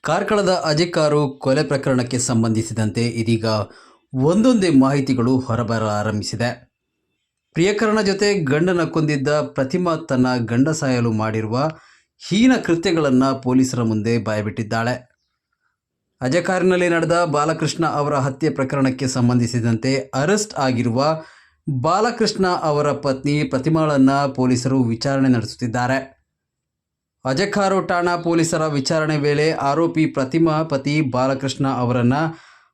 ಕಾರ್ಕಳದ Ajay car ಕೊಲೆ ಪ್ರಕರಣಕ್ಕೆ ಸಂಬಂಧಿಸಿದಂತೆ ಇದೀಗ ಒಂದೊಂದೇ ಮಾಹಿತಿಗಳು ಹೊರಬರಲಾರಂಭಿಸಿದೆ. ಪ್ರಿಯಕರನ ಜೊತೆ ಗಂಡನ ಕೊಂದಿದ್ದ ಪ್ರತಿಮಾ ತನ್ನ ಗಂಡ ಸಾಯಲು ಮಾಡಿರುವ ಹೀನ ಕೃತ್ಯಗಳನ್ನು ಪೊಲೀಸರ ಮುಂದೆ ಬಾಯ್ಬಿಟ್ಟಿದ್ದಾಳೆ. ಅಜಯ್ ಕಾರಿನಲ್ಲಿ ನಡೆದ ಬಾಲಕೃಷ್ಣ ಅವರ ಹತ್ಯೆ ಪ್ರಕರಣಕ್ಕೆ ಸಂಬಂಧಿಸಿದಂತೆ ಅರೆಸ್ಟ್ ಆಗಿರುವ ಬಾಲಕೃಷ್ಣ ಅವರ ಪತ್ನಿ ಪ್ರತಿಮಾಳನ್ನು ಪೊಲೀಸರು ವಿಚಾರಣೆ ನಡೆಸುತ್ತಿದ್ದಾರೆ. ಅಜಯ್ ಕಾರು ಠಾಣಾ ಪೊಲೀಸರ ವಿಚಾರಣೆ ವೇಳೆ ಆರೋಪಿ ಪ್ರತಿಮಾ ಪತಿ ಬಾಲಕೃಷ್ಣ ಅವರನ್ನು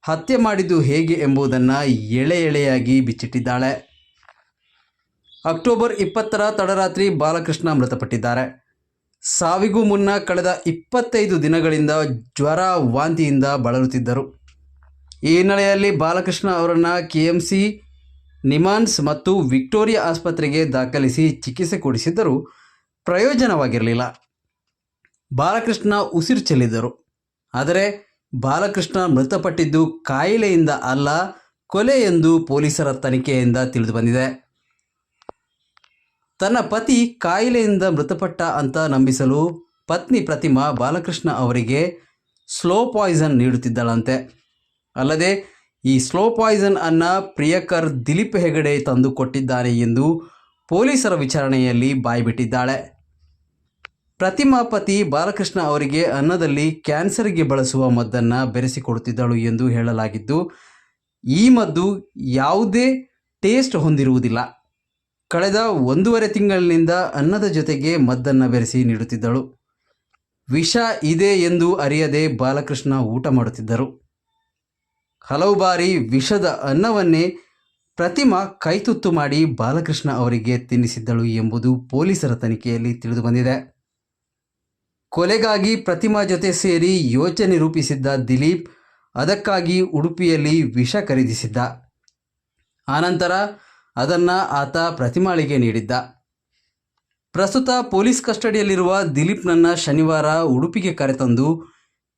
ಹತ್ಯೆ ಮಾಡಿದ್ದು ಹೇಗೆ ಎಂಬುದನ್ನು ಎಳೆ ಎಳೆಯಾಗಿ ಬಿಚ್ಚಿಟ್ಟಿದ್ದಾಳೆ. ಅಕ್ಟೋಬರ್ 20ರ ತಡರಾತ್ರಿ ಬಾಲಕೃಷ್ಣ ಮೃತಪಟ್ಟಿದ್ದಾರೆ. ಸಾವಿಗೂ ಮುನ್ನ ಕಳೆದ 25 ದಿನಗಳಿಂದ ಜ್ವರ ವಾಂತಿಯಿಂದ ಬಳಲುತ್ತಿದ್ದರು. ಈ ಹಿನ್ನೆಲೆಯಲ್ಲಿ ಬಾಲಕೃಷ್ಣ ಅವರನ್ನು KMC, ನಿಮಾನ್ಸ್ ಮತ್ತು ವಿಕ್ಟೋರಿಯಾ ಆಸ್ಪತ್ರೆಗೆ ದಾಖಲಿಸಿ ಚಿಕಿತ್ಸೆ ಕೊಡಿಸಿದ್ದರೂ ಪ್ರಯೋಜನವಾಗಿರಲಿಲ್ಲ. ಬಾಲಕೃಷ್ಣ ಉಸಿರು ಚೆಲ್ಲಿದ್ದರು. ಆದರೆ ಬಾಲಕೃಷ್ಣ ಮೃತಪಟ್ಟಿದ್ದು ಕಾಯಿಲೆಯಿಂದ ಅಲ್ಲ, ಕೊಲೆ ಎಂದು ಪೊಲೀಸರ ತನಿಖೆಯಿಂದ ತಿಳಿದುಬಂದಿದೆ. ತನ್ನ ಪತಿ ಕಾಯಿಲೆಯಿಂದ ಮೃತಪಟ್ಟ ಅಂತ ನಂಬಿಸಲು ಪತ್ನಿ ಪ್ರತಿಮಾ ಬಾಲಕೃಷ್ಣ ಅವರಿಗೆ ಸ್ಲೋ ಪಾಯ್ಸನ್ ನೀಡುತ್ತಿದ್ದಳಂತೆ. ಅಲ್ಲದೆ ಈ ಸ್ಲೋ ಪಾಯ್ಸನ್ ಅನ್ನು ಪ್ರಿಯಕರ್ ದಿಲೀಪ್ ಹೆಗಡೆ ತಂದು ಕೊಟ್ಟಿದ್ದಾನೆ ಎಂದು ಪೊಲೀಸರ ವಿಚಾರಣೆಯಲ್ಲಿ ಬಾಯ್ಬಿಟ್ಟಿದ್ದಾಳೆ. ಪ್ರತಿಮಾ ಪತಿ ಬಾಲಕೃಷ್ಣ ಅವರಿಗೆ ಅನ್ನದಲ್ಲಿ ಕ್ಯಾನ್ಸರ್ಗೆ ಬಳಸುವ ಮದ್ದನ್ನು ಬೆರೆಸಿಕೊಡುತ್ತಿದ್ದಳು ಎಂದು ಹೇಳಲಾಗಿದ್ದು, ಈ ಮದ್ದು ಯಾವುದೇ ಟೇಸ್ಟ್ ಹೊಂದಿರುವುದಿಲ್ಲ. ಕಳೆದ 1.5 ತಿಂಗಳಿನಿಂದ ಅನ್ನದ ಜೊತೆಗೆ ಮದ್ದನ್ನು ಬೆರೆಸಿ ನೀಡುತ್ತಿದ್ದಳು. ವಿಷ ಇದೆ ಎಂದು ಅರಿಯದೆ ಬಾಲಕೃಷ್ಣ ಊಟ ಮಾಡುತ್ತಿದ್ದರು. ಹಲವು ಬಾರಿ ವಿಷದ ಅನ್ನವನ್ನೇ ಪ್ರತಿಮಾ ಕೈತುತ್ತು ಮಾಡಿ ಬಾಲಕೃಷ್ಣ ಅವರಿಗೆ ತಿನ್ನಿಸಿದ್ದಳು ಎಂಬುದು ಪೊಲೀಸರ ತನಿಖೆಯಲ್ಲಿ ತಿಳಿದುಬಂದಿದೆ. ಕೊಲೆಗಾಗಿ ಪ್ರತಿಮಾ ಜೊತೆ ಸೇರಿ ಯೋಜನೆ ರೂಪಿಸಿದ್ದ ದಿಲೀಪ್ ಅದಕ್ಕಾಗಿ ಉಡುಪಿಯಲ್ಲಿ ವಿಷ ಖರೀದಿಸಿದ್ದ. ಆನಂತರ ಅದನ್ನು ಆತ ಪ್ರತಿಮಾಳಿಗೆ ನೀಡಿದ್ದ. ಪ್ರಸ್ತುತ ಪೊಲೀಸ್ ಕಸ್ಟಡಿಯಲ್ಲಿರುವ ದಿಲೀಪ್ನನ್ನು ಶನಿವಾರ ಉಡುಪಿಗೆ ಕರೆತಂದು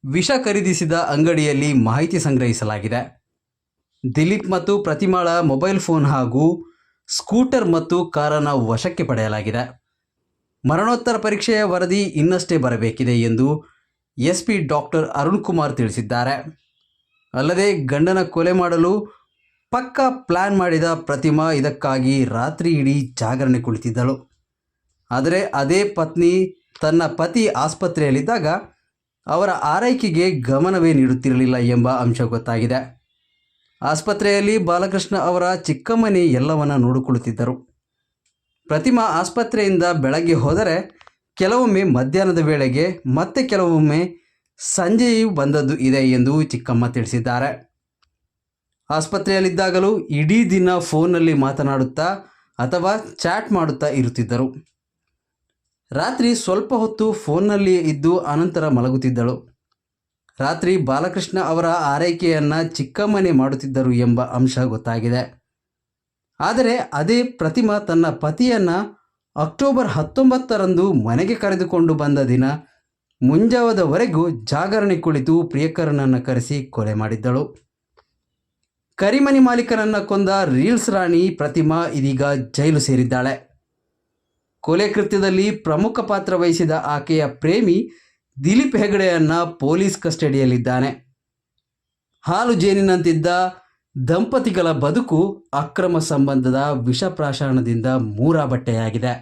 ವಿಷ ಖರೀದಿಸಿದ ಅಂಗಡಿಯಲ್ಲಿ ಮಾಹಿತಿ ಸಂಗ್ರಹಿಸಲಾಗಿದೆ. ದಿಲೀಪ್ ಮತ್ತು ಪ್ರತಿಮಾಳ ಮೊಬೈಲ್ ಫೋನ್ ಹಾಗೂ ಸ್ಕೂಟರ್ ಮತ್ತು ಕಾರನ್ನು ವಶಕ್ಕೆ ಪಡೆಯಲಾಗಿದೆ. ಮರಣೋತ್ತರ ಪರೀಕ್ಷೆಯ ವರದಿ ಇನ್ನಷ್ಟೇ ಬರಬೇಕಿದೆ ಎಂದು SP ಡಾಕ್ಟರ್ ಅರುಣ್ ಕುಮಾರ್ ತಿಳಿಸಿದ್ದಾರೆ. ಅಲ್ಲದೆ ಗಂಡನ ಕೊಲೆ ಮಾಡಲು ಪಕ್ಕಾ ಪ್ಲ್ಯಾನ್ ಮಾಡಿದ ಪ್ರತಿಮಾ ಇದಕ್ಕಾಗಿ ರಾತ್ರಿ ಇಡೀ ಜಾಗರಣೆ ಕುಳಿತಿದ್ದಳು. ಆದರೆ ಅದೇ ಪತ್ನಿ ತನ್ನ ಪತಿ ಆಸ್ಪತ್ರೆಯಲ್ಲಿದ್ದಾಗ ಅವರ ಆರೈಕೆಗೆ ಗಮನವೇ ನೀಡುತ್ತಿರಲಿಲ್ಲ ಎಂಬ ಅಂಶ ಗೊತ್ತಾಗಿದೆ. ಆಸ್ಪತ್ರೆಯಲ್ಲಿ ಬಾಲಕೃಷ್ಣ ಅವರ ಚಿಕ್ಕಮ್ಮನೇ ಎಲ್ಲವನ್ನ ನೋಡಿಕೊಳ್ಳುತ್ತಿದ್ದರು. ಪ್ರತಿಮಾ ಆಸ್ಪತ್ರೆಯಿಂದ ಬೆಳಗ್ಗೆ ಹೋದರೆ ಕೆಲವೊಮ್ಮೆ ಮಧ್ಯಾಹ್ನದ ವೇಳೆಗೆ, ಮತ್ತೆ ಕೆಲವೊಮ್ಮೆ ಸಂಜೆಯೂ ಬಂದದ್ದು ಇದೆ ಎಂದು ಚಿಕ್ಕಮ್ಮ ತಿಳಿಸಿದ್ದಾರೆ. ಆಸ್ಪತ್ರೆಯಲ್ಲಿದ್ದಾಗಲೂ ಇಡೀ ದಿನ ಫೋನ್ನಲ್ಲಿ ಮಾತನಾಡುತ್ತಾ ಅಥವಾ ಚಾಟ್ ಮಾಡುತ್ತಾ ಇರುತ್ತಿದ್ದರು. ರಾತ್ರಿ ಸ್ವಲ್ಪ ಹೊತ್ತು ಫೋನ್ನಲ್ಲಿ ಇದ್ದು ಅನಂತರ ಮಲಗುತ್ತಿದ್ದಳು. ರಾತ್ರಿ ಬಾಲಕೃಷ್ಣ ಅವರ ಆರೈಕೆಯನ್ನು ಚಿಕ್ಕಮ್ಮನೇ ಮಾಡುತ್ತಿದ್ದರು ಎಂಬ ಅಂಶ ಗೊತ್ತಾಗಿದೆ. ಆದರೆ ಅದೇ ಪ್ರತಿಮಾ ತನ್ನ ಪತಿಯನ್ನು ಅಕ್ಟೋಬರ್ 19ರಂದು ಮನೆಗೆ ಕರೆದುಕೊಂಡು ಬಂದ ದಿನ ಮುಂಜಾವದವರೆಗೂ ಜಾಗರಣೆ ಕುಳಿತು ಪ್ರಿಯಕರನನ್ನು ಕರೆಸಿ ಕೊಲೆ ಮಾಡಿದ್ದಳು. ಕರಿಮನಿ ಮಾಲೀಕನನ್ನು ಕೊಂದ ರೀಲ್ಸ್ ರಾಣಿ ಪ್ರತಿಮಾ ಇದೀಗ ಜೈಲು ಸೇರಿದ್ದಾಳೆ. ಕೊಲೆ ಕೃತ್ಯದಲ್ಲಿ ಪ್ರಮುಖ ಪಾತ್ರ ವಹಿಸಿದ ಆಕೆಯ ಪ್ರೇಮಿ ದಿಲೀಪ್ ಹೆಗಡೆಯನ್ನು ಪೊಲೀಸ್ ಕಸ್ಟಡಿಯಲ್ಲಿದ್ದಾನೆ. ಹಾಲು ಜೇನಿನಂತಿದ್ದ ದಂಪತಿಗಳ ಬದುಕು ಅಕ್ರಮ ಸಂಬಂಧದ ವಿಷಪ್ರಾಶನದಿಂದ ಮೂರಾಬಟ್ಟೆಯಾಗಿದೆ.